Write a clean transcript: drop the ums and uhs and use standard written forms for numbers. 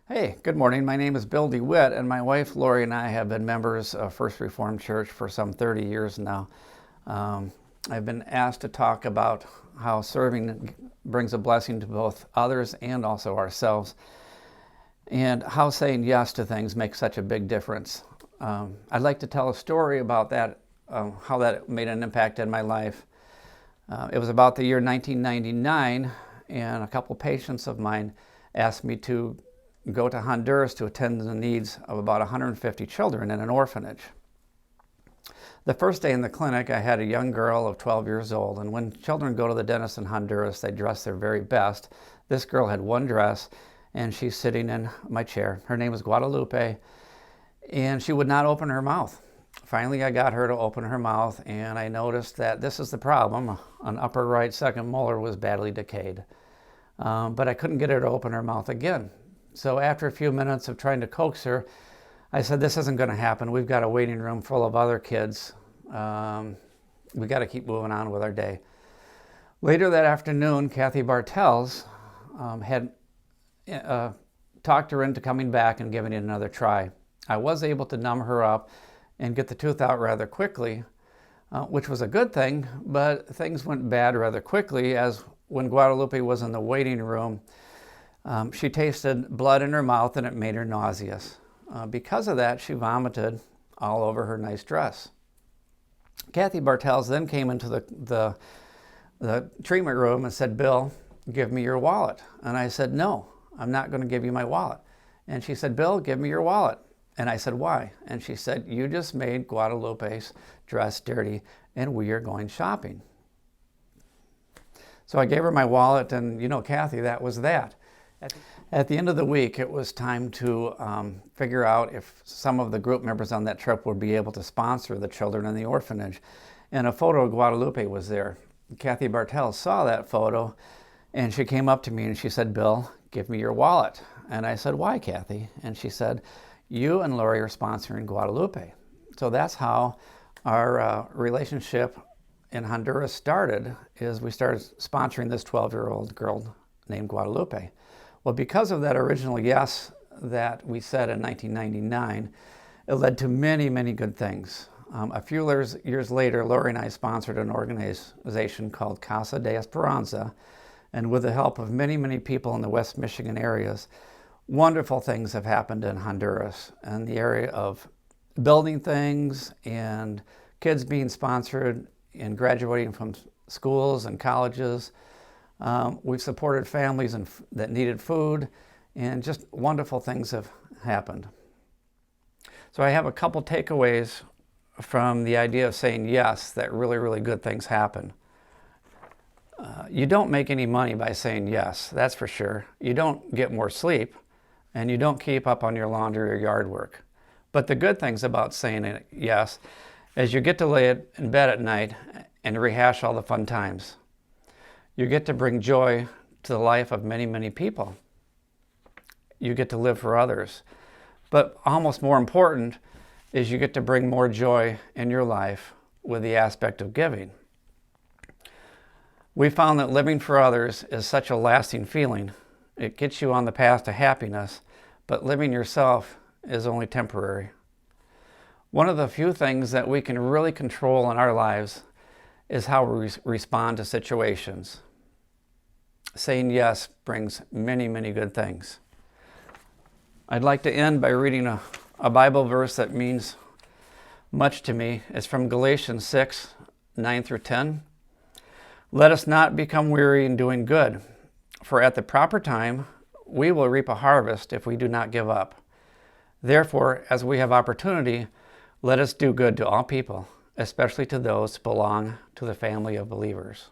Hey, good morning. My name is Bill DeWitt, and my wife Lori and I have been members of First Reformed Church for some 30 years now. I've been asked to talk about how serving brings a blessing to both others and also ourselves, and how saying yes to things makes such a big difference. I'd like to tell a story about that, how that made an impact in my life. It was about the year 1999, and a couple patients of mine asked me to go to Honduras to attend to the needs of about 150 children in an orphanage. The first day in the clinic, I had a young girl of 12 years old, and when children go to the dentist in Honduras, they dress their very best. This girl had one dress, and she's sitting in my chair. Her name is Guadalupe, and she would not open her mouth. Finally, I got her to open her mouth, and I noticed that this is the problem. An upper right second molar was badly decayed, but I couldn't get her to open her mouth again. So after a few minutes of trying to coax her, I said, this isn't going to happen. We've got a waiting room full of other kids. We got to keep moving on with our day. Later that afternoon, Kathy Bartels had talked her into coming back and giving it another try. I was able to numb her up and get the tooth out rather quickly, which was a good thing, but things went bad rather quickly, as when Guadalupe was in the waiting room, she tasted blood in her mouth and it made her nauseous. Because of that, she vomited all over her nice dress. Kathy Bartels then came into the treatment room and said, Bill, give me your wallet. And I said, no, I'm not going to give you my wallet. And she said, Bill, give me your wallet. And I said, why? And she said, you just made Guadalupe's dress dirty and we are going shopping. So I gave her my wallet, and Kathy, that was that. At the end of the week, it was time to figure out if some of the group members on that trip would be able to sponsor the children in the orphanage. And a photo of Guadalupe was there. Kathy Bartels saw that photo, and she came up to me and she said, Bill, give me your wallet. And I said, why, Kathy? And she said, you and Lori are sponsoring Guadalupe. So that's how our relationship in Honduras started, is we started sponsoring this 12-year-old girl named Guadalupe. Well, because of that original yes that we said in 1999, it led to many, many good things. A few years later, Lori and I sponsored an organization called Casa de Esperanza, and with the help of many, many people in the West Michigan areas, wonderful things have happened in Honduras in the area of building things and kids being sponsored and graduating from schools and colleges. We've supported families that needed food, and just wonderful things have happened. So I have a couple takeaways from the idea of saying yes, that really, really good things happen. You don't make any money by saying yes, that's for sure. You don't get more sleep, and you don't keep up on your laundry or yard work. But the good things about saying yes is you get to lay in bed at night and rehash all the fun times. You get to bring joy to the life of many, many people. You get to live for others. But almost more important is you get to bring more joy in your life with the aspect of giving. We found that living for others is such a lasting feeling. It gets you on the path to happiness, but living yourself is only temporary. One of the few things that we can really control in our lives is how we respond to situations. Saying yes brings many, many good things. I'd like to end by reading a Bible verse that means much to me. It's from Galatians 6, 9 through 10. Let us not become weary in doing good, for at the proper time we will reap a harvest if we do not give up. Therefore, as we have opportunity, let us do good to all people, especially to those who belong to the family of believers.